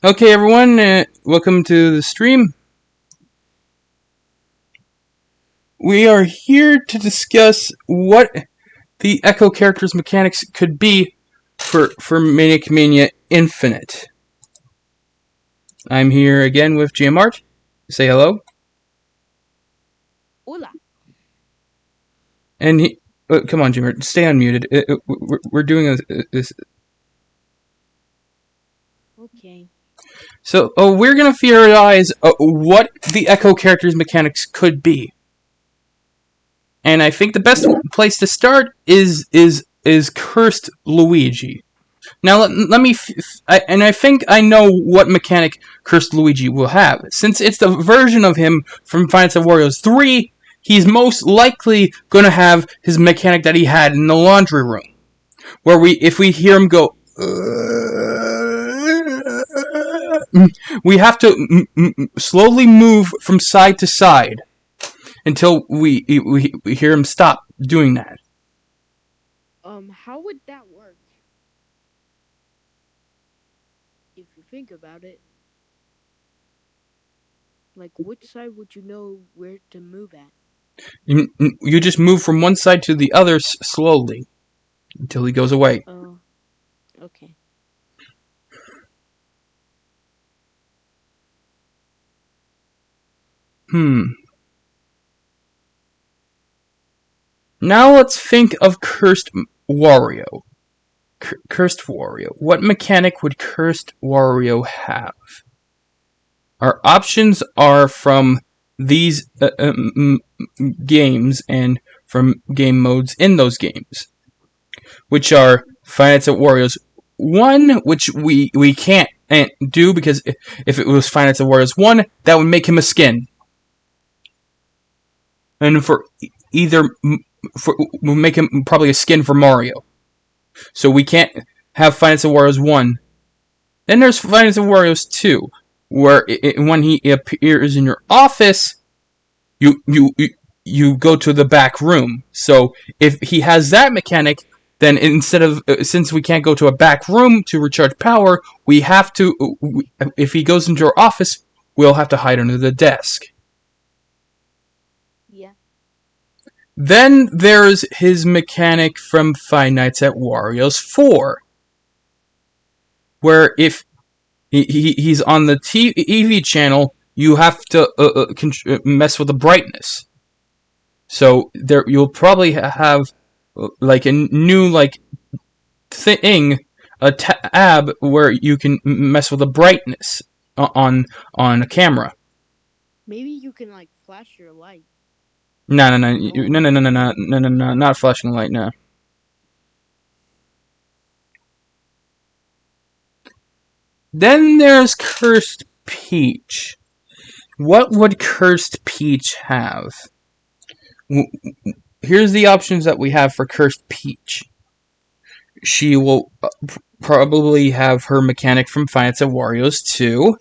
Okay, everyone, welcome to the stream. We are here to discuss what the Echo character's mechanics could be for Maniac Mania Infinite. I'm here again with GMArt. Say hello. Hola. And come on, GMArt, stay unmuted. We're doing this. Okay. So, we're gonna theorize what the Echo character's mechanics could be. And I think the best place to start is Cursed Luigi. Now let me, I think I know what mechanic Cursed Luigi will have. Since it's the version of him from Final Fantasy Warriors 3, he's most likely going to have his mechanic that he had in the laundry room, where if we hear him go, we have to slowly move from side to side until we hear him stop doing that. How would that work? If you think about it. Like, which side would you know where to move at? You just move from one side to the other slowly until he goes away. Oh, okay. Now let's think of Cursed Wario. Cursed Wario. What mechanic would Cursed Wario have? Our options are from these games and from game modes in those games, which are Final Fantasy Warriors 1, which we can't do because if it was Final Fantasy Warriors 1, that would make him a skin. And for either, we'll make him probably a skin for Mario. So we can't have Final Fantasy Warriors 1. Then there's Final Fantasy Warriors 2, where when he appears in your office, you go to the back room. So if he has that mechanic, then instead of, since we can't go to a back room to recharge power, we have to, if he goes into our office, we'll have to hide under the desk. Yeah. Then there's his mechanic from Five Nights at Wario's 4, where if he's on the TV channel, you have to mess with the brightness. So there, you'll probably have like a new thing, a tab where you can mess with the brightness on a camera. Maybe you can like flash your light. No, not flashing light, no. Then there's Cursed Peach. What would Cursed Peach have? Here's the options that we have for Cursed Peach. She will probably have her mechanic from Final Fantasy Warriors 2,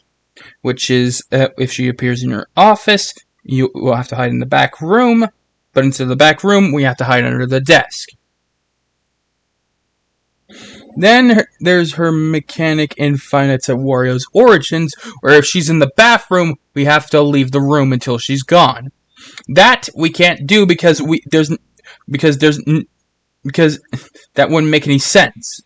which is if she appears in your office, you will have to hide in the back room, but instead of the back room, we have to hide under the desk. Then there's her mechanic in Five Nights at Wario's Origins, where if she's in the bathroom, we have to leave the room until she's gone. That we can't do because that wouldn't make any sense.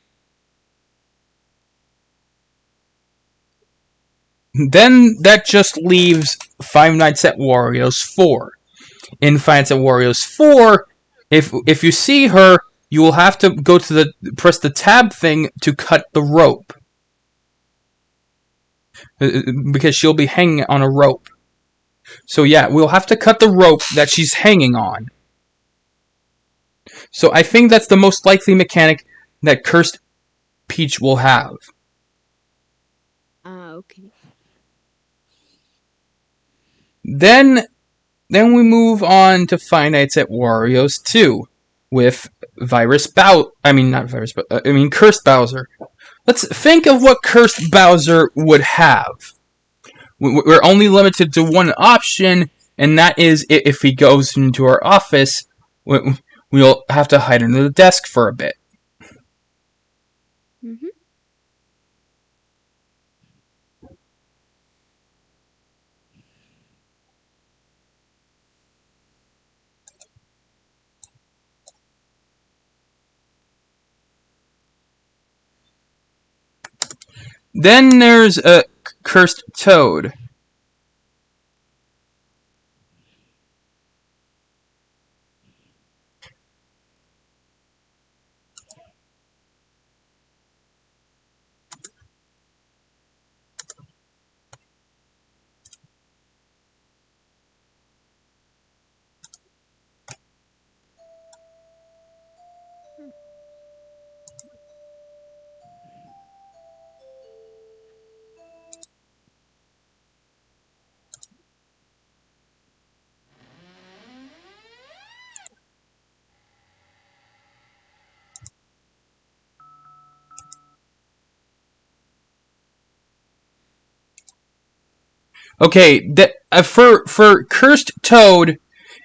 Then that just leaves Five Nights at Wario's 4. In Five Nights at Wario's 4, if you see her, you will have to go to press the tab thing to cut the rope. Because she'll be hanging on a rope. So yeah, we'll have to cut the rope that she's hanging on. So I think that's the most likely mechanic that Cursed Peach will have. Okay. Then we move on to Five Nights at Wario's 2 with Cursed Bowser. Let's think of what Cursed Bowser would have. We're only limited to one option, and that is if he goes into our office, we'll have to hide under the desk for a bit. Then there's a cursed toad. Okay, for cursed toad,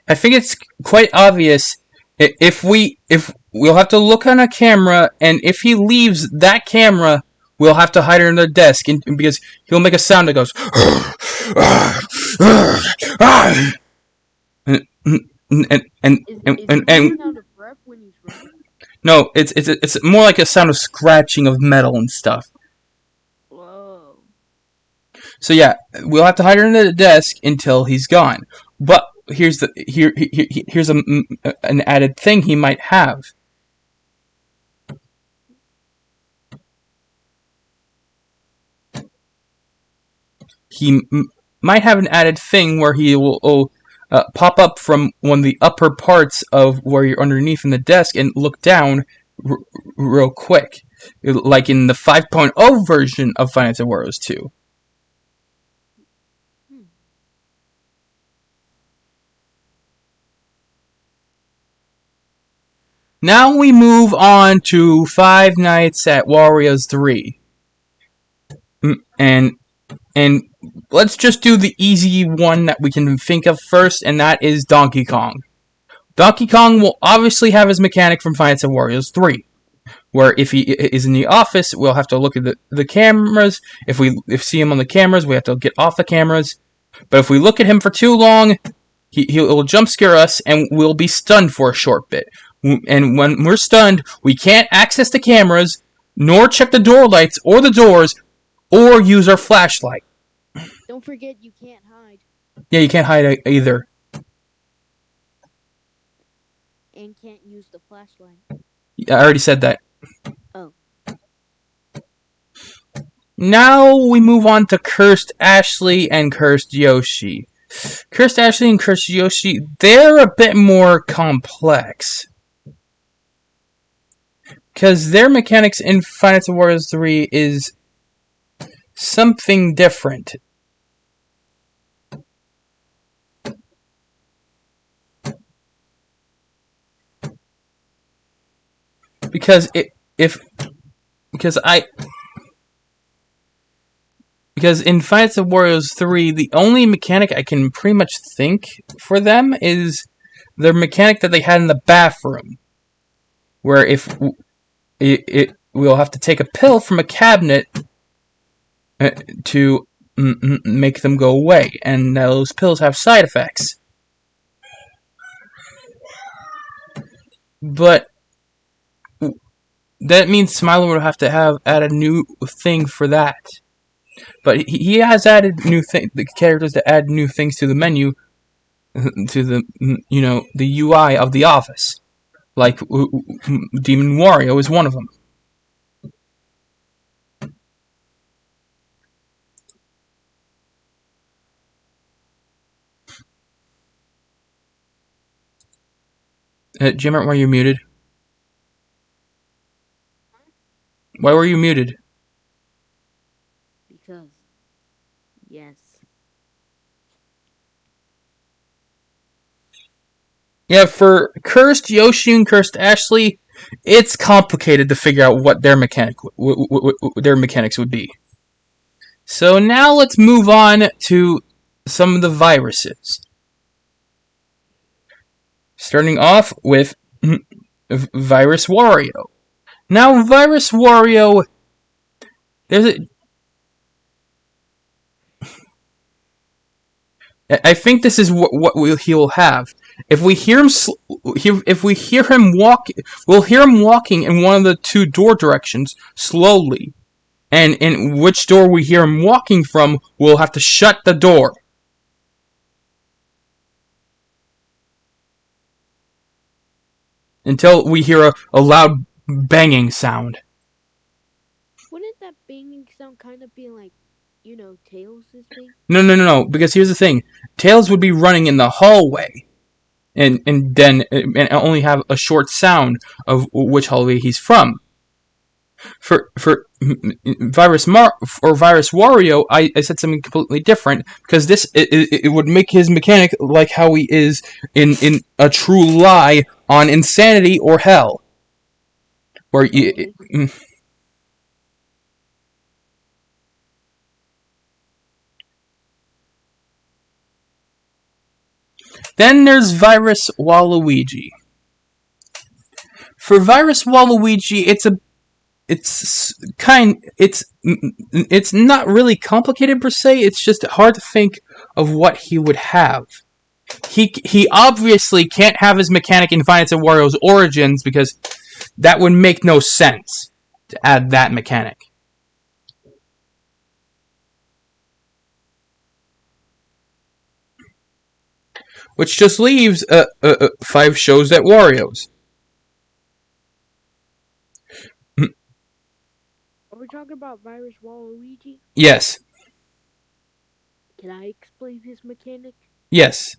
I think it's quite obvious. If we'll have to look on a camera, and if he leaves that camera, we'll have to hide under the desk, because he'll make a sound that goes. Is he running out of breath when he's running? No, it's more like a sound of scratching of metal and stuff. Whoa. So yeah, we'll have to hide under the desk until he's gone. But here's an added thing he might have. He might have an added thing where he will pop up from one of the upper parts of where you're underneath in the desk and look down real quick, like in the 5.0 version of Finance of Wario 2. Now we move on to Five Nights at Wario's 3. And let's just do the easy one that we can think of first, and that is Donkey Kong. Donkey Kong will obviously have his mechanic from Finance of Wario 3, where if he is in the office, we'll have to look at the cameras. If we see him on the cameras, we have to get off the cameras. But if we look at him for too long, he'll jump scare us, and we'll be stunned for a short bit. And when we're stunned, we can't access the cameras, nor check the door lights or the doors, or use our flashlight. Don't forget you can't hide. Yeah, you can't hide either. And can't use the flashlight. Yeah, I already said that. Oh. Now we move on to Cursed Ashley and Cursed Yoshi. Cursed Ashley and Cursed Yoshi, they're a bit more complex. Because their mechanics in Finance of Wario 3 is something different. Because in Finance of Wario 3, the only mechanic I can pretty much think for them is their mechanic that they had in the bathroom, where if we'll have to take a pill from a cabinet to make them go away, and those pills have side effects. But that means Smiler would have to add a new thing for that. But he has added the characters that add new things to the menu, to the the UI of the office. Like Demon Wario is one of them. Jim, why are you muted? Why were you muted? Because. Yes. Yeah, for Cursed Yoshi and Cursed Ashley, it's complicated to figure out what their mechanics would be. So now let's move on to some of the viruses. Starting off with Virus Wario. Now, Virus Wario, I think this is what he'll have. If we hear him walk, we'll hear him walking in one of the two door directions slowly, and in which door we hear him walking from, we'll have to shut the door. Until we hear a loud banging sound. Wouldn't that banging sound kind of be like, Tails' thing? No, because here's the thing. Tails would be running in the hallway, and only have a short sound of which hallway he's from. For Virus Wario, I said something completely different, because it would make his mechanic like how he is in a True Lie on Insanity or Hell, where Then there's Virus Waluigi. For Virus Waluigi, it's not really complicated per se. It's just hard to think of what he would have. He obviously can't have his mechanic in Finance of Wario's Origins, because that would make no sense to add that mechanic. Which just leaves 5 shows at Wario's. Are we talking about Virus Waluigi? Yes. Can I explain his mechanic? Yes.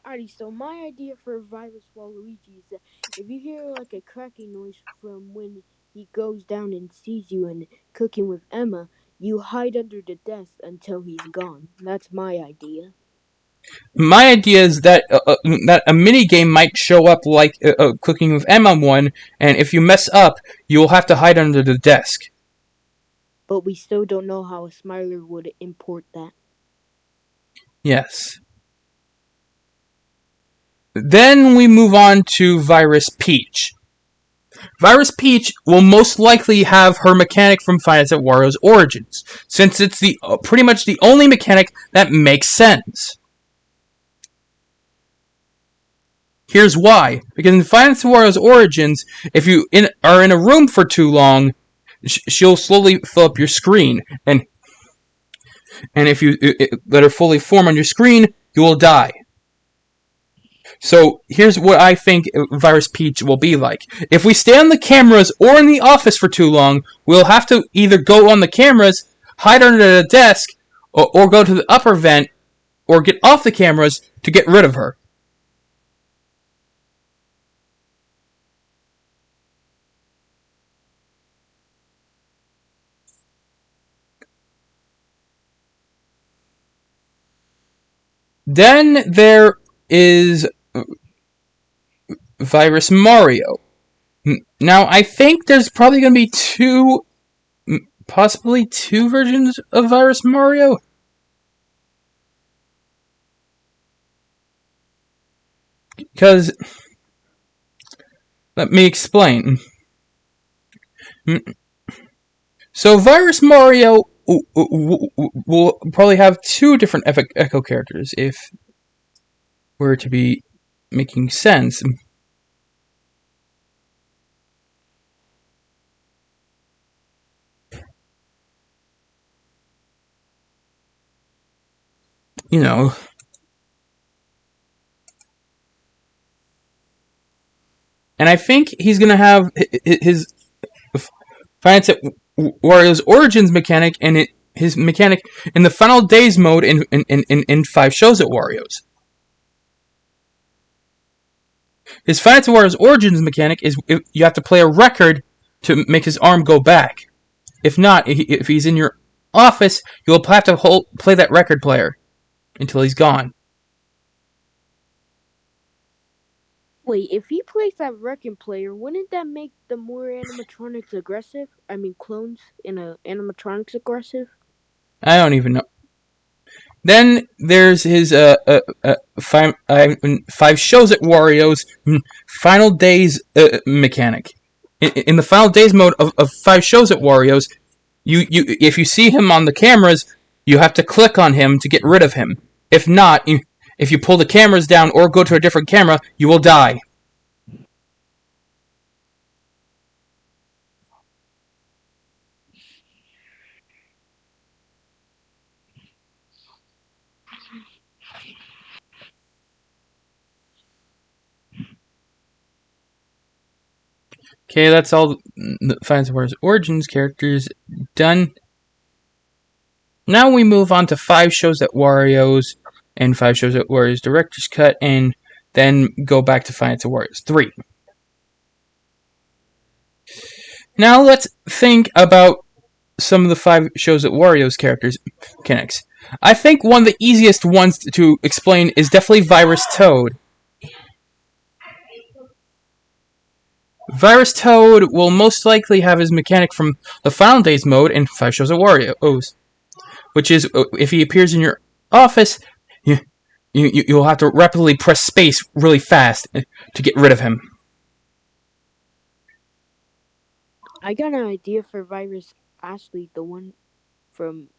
Alrighty, so my idea for Virus Waluigi is that if you hear like a cracking noise from when he goes down and sees you and cooking with Emma, you hide under the desk until he's gone. That's my idea. My idea is that that a mini game might show up like Cooking with Emma one, and if you mess up, you'll have to hide under the desk. But we still don't know how a Smiler would import that. Yes. Then we move on to Virus Peach. Virus Peach will most likely have her mechanic from Finance at Wario's Origins, since it's pretty much the only mechanic that makes sense. Here's why. Because in Finance at Wario's Origins, if you are in a room for too long, she'll slowly fill up your screen, and if you let her fully form on your screen, you will die. So here's what I think Virus Peach will be like. If we stay on the cameras or in the office for too long, we'll have to either go on the cameras, hide under the desk, or go to the upper vent, or get off the cameras to get rid of her. Then there is Virus Mario. Now, I think there's probably going to be possibly two versions of Virus Mario. Because, let me explain. So, Virus Mario will probably have 2 different Echo characters, if we're to be making sense. You know. And I think he's going to have his Finance at Wario's Origins mechanic and his mechanic in the Final Days mode in 5 shows at Wario's. His Finance at Wario's Origins mechanic is you have to play a record to make his arm go back. If not, if he's in your office, you'll have to play that record player until he's gone. Wait, if he plays that record player, wouldn't that make the more animatronics aggressive? I mean, clones in animatronics aggressive? I don't even know. Then there's his 5 shows at Wario's Final Days mechanic. In the Final Days mode of 5 shows at Wario's, if you see him on the cameras, you have to click on him to get rid of him. If not, if you pull the cameras down or go to a different camera, you will die. Okay, that's all the Final Wars Origins characters done. Now we move on to 5 shows at Wario's and 5 shows at Wario's Director's Cut, and then go back to Final Warriors 3. Now let's think about some of the 5 shows at Wario's characters mechanics. I think one of the easiest ones to explain is definitely Virus Toad. Virus Toad will most likely have his mechanic from the Final Days mode in 5 shows at Wario's, which is if he appears in your office, you'll have to rapidly press space really fast to get rid of him. I got an idea for Virus Ashley, the one from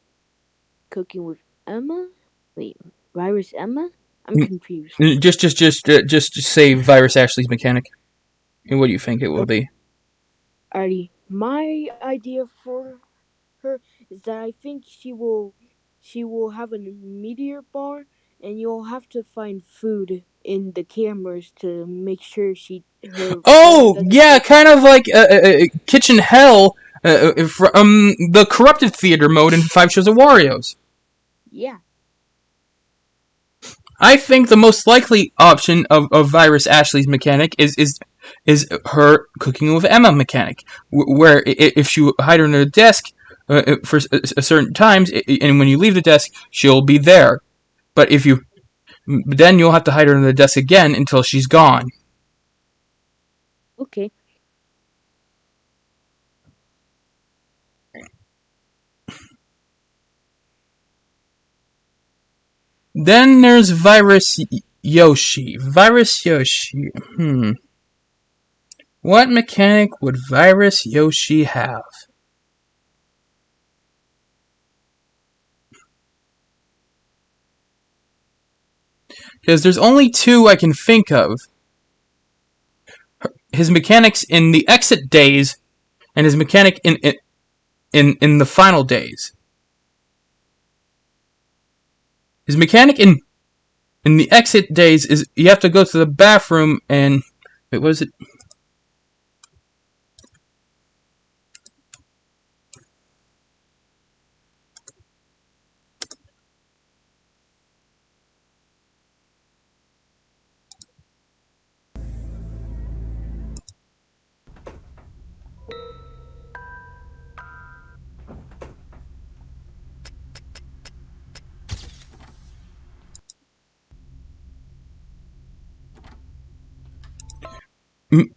Cooking with Emma. Wait, Virus Emma? I'm confused. Just say Virus Ashley's mechanic. And what do you think it will be? Alrighty, my idea for her is that I think she will have a meteor bar, and you'll have to find food in the cameras to make sure her bar Oh, doesn't yeah, get kind of like Kitchen Hell from the Corrupted Theater mode in 5 Shows of Wario's. Yeah. I think the most likely option of Virus Ashley's mechanic is her Cooking with Emma mechanic, where if you hide her under the desk for a certain times, and when you leave the desk, she'll be there. But then you'll have to hide her under the desk again until she's gone. Okay. Then there's Virus Yoshi. Virus Yoshi. What mechanic would Virus Yoshi have? Because there's only 2 I can think of. His mechanics in the Exit Days, and his mechanic in the Final Days. His mechanic in the Exit Days is you have to go to the bathroom and wait, what is it?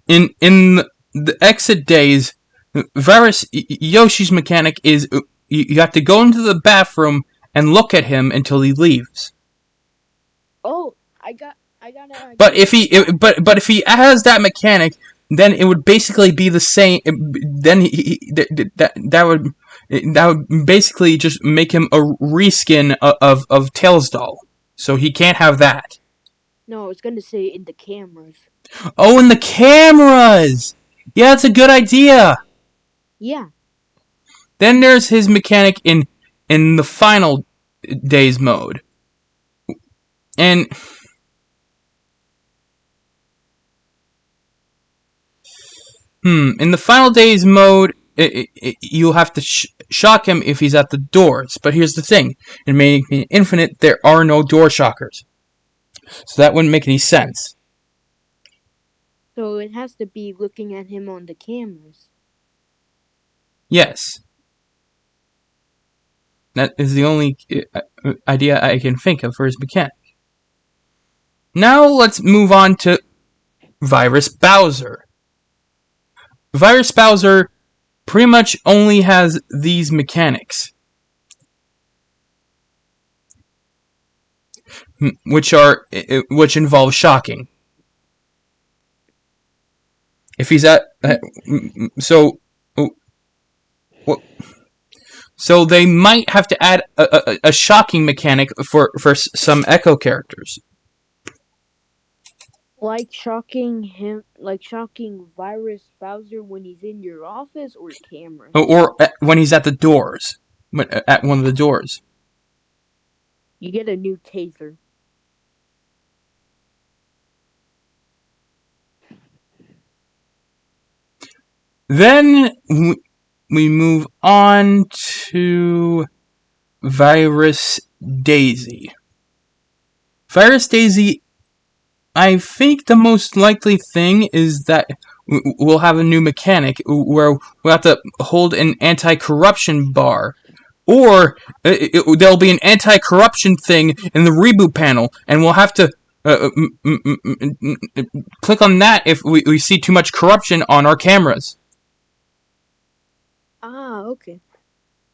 In the Exit Days, Virus Yoshi's mechanic is you have to go into the bathroom and look at him until he leaves. Oh, I got an idea. But if he has that mechanic, then it would basically be the same. Then that would basically just make him a reskin of Tails doll. So he can't have that. No, I was gonna say in the cameras. Oh, in the cameras! Yeah, that's a good idea. Yeah. Then there's his mechanic in the Final Days mode. And in the Final Days mode, you'll have to shock him if he's at the doors. But here's the thing. In Maniac Infinite, there are no door shockers. So that wouldn't make any sense. So it has to be looking at him on the cameras. Yes. That is the only idea I can think of for his mechanic. Now let's move on to Virus Bowser. Virus Bowser pretty much only has these mechanics, which involve shocking. If he's at so they might have to add a shocking mechanic for some Echo characters. Like shocking Virus Bowser when he's in your office or camera? Or when he's at the doors. At one of the doors. You get a new taser. Then we move on to Virus Daisy. Virus Daisy, I think the most likely thing is that we'll have a new mechanic where we'll have to hold an anti-corruption bar. Or there'll be an anti-corruption thing in the reboot panel, and we'll have to click on that if we see too much corruption on our cameras. Ah, okay.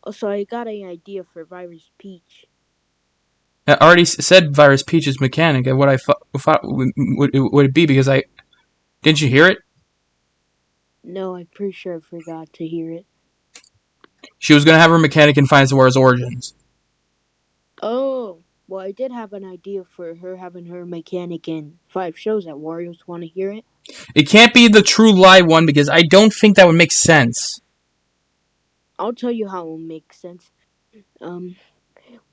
Oh, so I got an idea for Virus Peach. I already said Virus Peach's mechanic, and what I thought would it be, because I... Didn't you hear it? No, I'm pretty sure I forgot to hear it. She was going to have her mechanic in Final Wars Origins. Oh, well, I did have an idea for her having her mechanic in 5 shows at Wario's. Want to hear it? It can't be the True Lie one, because I don't think that would make sense. I'll tell you how it will make sense.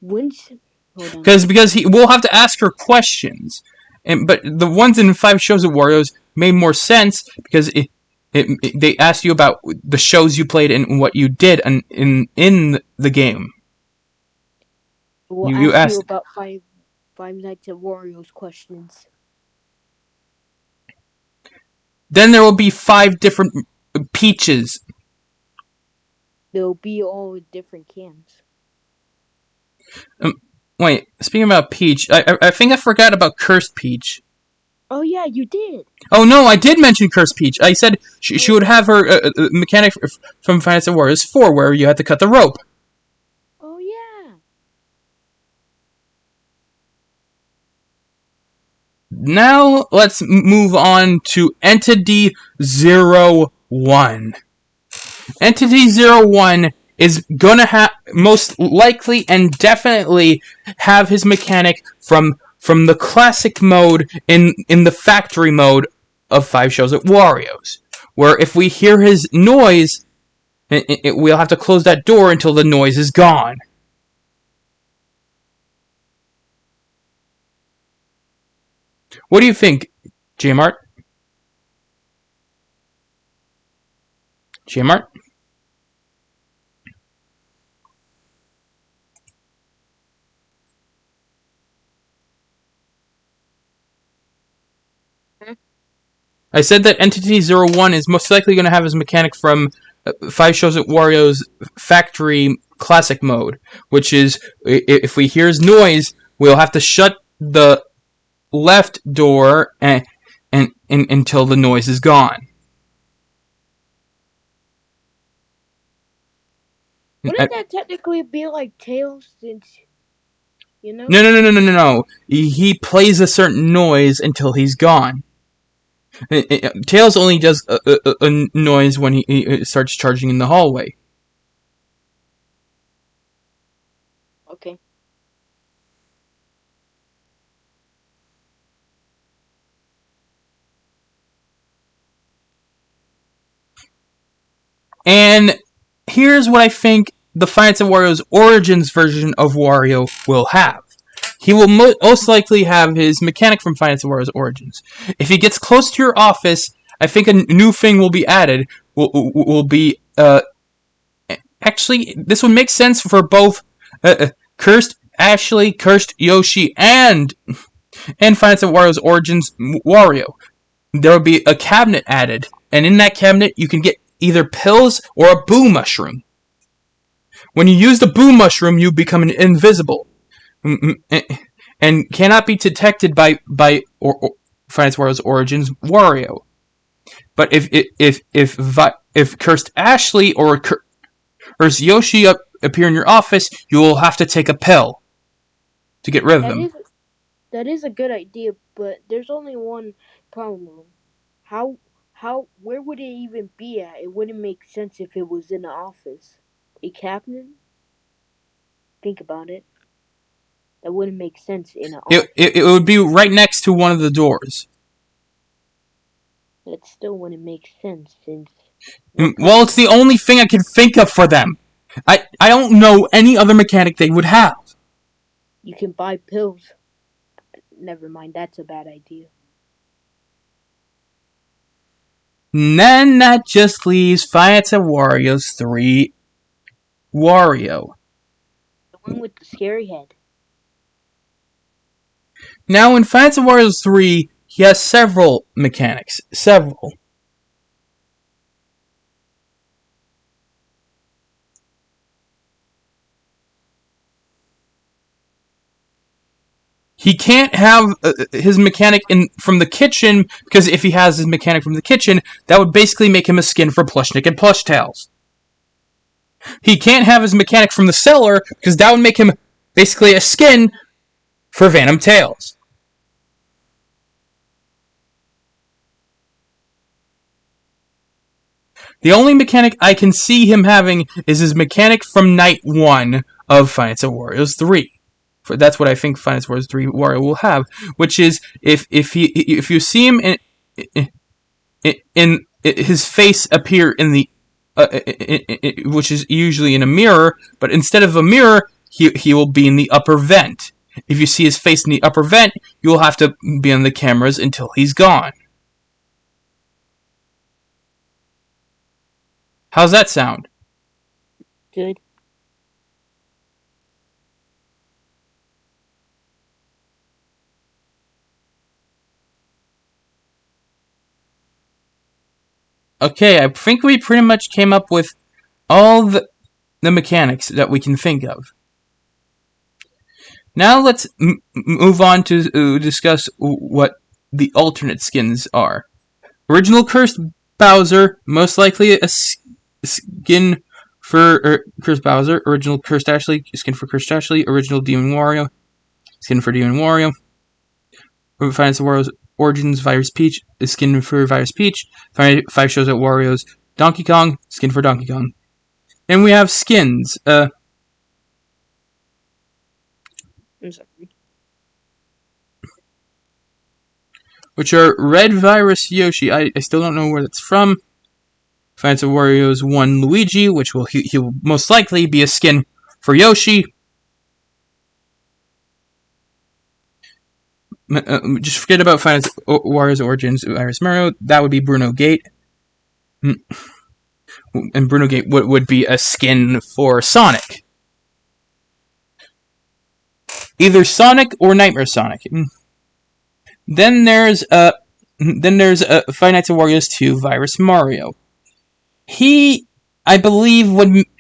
Once... Hold on. Because we'll have to ask her questions. But the ones in 5 shows at Wario's made more sense, because they asked you about the shows you played and what you did in the game. We'll ask you about Five Nights at Wario's questions. Then there will be 5 different Peaches. They'll be all different cans. Wait, speaking about Peach, I think I forgot about Cursed Peach. Oh yeah, you did. Oh no, I did mention Cursed Peach. I said she would have her mechanic from Final Fantasy Warriors 4, where you had to cut the rope. Oh yeah. Now let's move on to Entity 01. Entity 01 is gonna have, most likely and definitely, have his mechanic from the classic mode in the factory mode of 5 shows at Wario's, where if we hear his noise, we'll have to close that door until the noise is gone. What do you think, J-Mart? J-Mart? I said that Entity 01 is most likely going to have his mechanic from 5 shows at Wario's factory classic mode, which is, if we hear his noise, we'll have to shut the left door and until the noise is gone. Wouldn't that technically be like Tails, since, you know? No. He plays a certain noise until he's gone. Tails only does a noise when he starts charging in the hallway. Okay. And here's what I think the Final Fantasy Wario's Origins version of Wario will have. He will most likely have his mechanic from Final Fantasy Wario's Origins. If he gets close to your office, I think a new thing will be added. Will be actually, this would make sense for both Cursed Ashley, Cursed Yoshi, and Final Fantasy Wario's Origins Wario. There will be a cabinet added, and in that cabinet you can get either pills or a boo mushroom. When you use the boo mushroom, you become invisible and cannot be detected by Final Fantasy Wario's Origins Wario. But if Cursed Ashley or Cursed Yoshi appear in your office, you will have to take a pill to get rid of them. That is a good idea, but there's only one problem. Where would it even be at? It wouldn't make sense if it was in the office. A cabinet? Think about it. That wouldn't make sense in an office. It would be right next to one of the doors. That still wouldn't make sense, since... Well, it's the only thing I can think of for them. I don't know any other mechanic they would have. You can buy pills. Never mind, that's a bad idea. And then that just leaves Finance of Wario's 3 Wario. The one with the scary head. Now in Finance of Wario's 3, he has several mechanics. Several. He can't have his mechanic from the kitchen, because if he has his mechanic from the kitchen, that would basically make him a skin for Plushnik and Plush Tails. He can't have his mechanic from the cellar, because that would make him basically a skin for Phantom Tails. The only mechanic I can see him having is his mechanic from Night 1 of Finance of Wario's 3. That's what I think Finance Wars 3 Wario will have, which is if you see him in his face appear in the which is usually in a mirror, but instead of a mirror, he will be in the upper vent. If you see his face in the upper vent, you will have to be on the cameras until he's gone. How's that sound? Good. Okay, I think we pretty much came up with all the mechanics that we can think of. Now let's move on to discuss what the alternate skins are. Original Cursed Bowser, most likely a skin for Cursed Bowser. Original Cursed Ashley, skin for Cursed Ashley. Original Demon Wario, skin for Demon Wario. Finance of Wario's Origins Virus Peach, skin for Virus Peach. 5 shows at Wario's Donkey Kong, skin for Donkey Kong. And we have skins. I'm sorry. Which are Red Virus Yoshi. I still don't know where that's from. Finance of Wario's 1 Luigi, which he will most likely be a skin for Yoshi. Just forget about Finance Wario's Origins Virus Mario. That would be Bruno Gate. And Bruno Gate would be a skin for Sonic. Either Sonic or Nightmare Sonic. Then there's Five Nights at Wario's 2 Virus Mario. I believe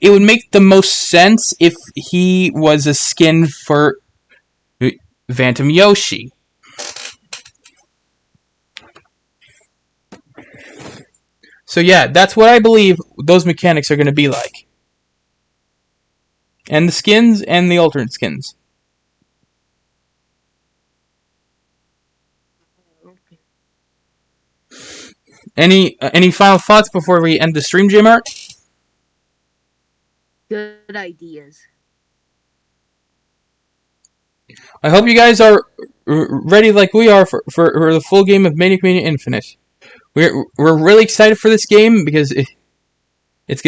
it would make the most sense if he was a skin for Phantom Yoshi. So yeah, that's what I believe those mechanics are going to be like. And the skins and the alternate skins. Any final thoughts before we end the stream, J-Mart? Good ideas. I hope you guys are ready like we are for the full game of Maniac Mania Infinite. We're really excited for this game because it's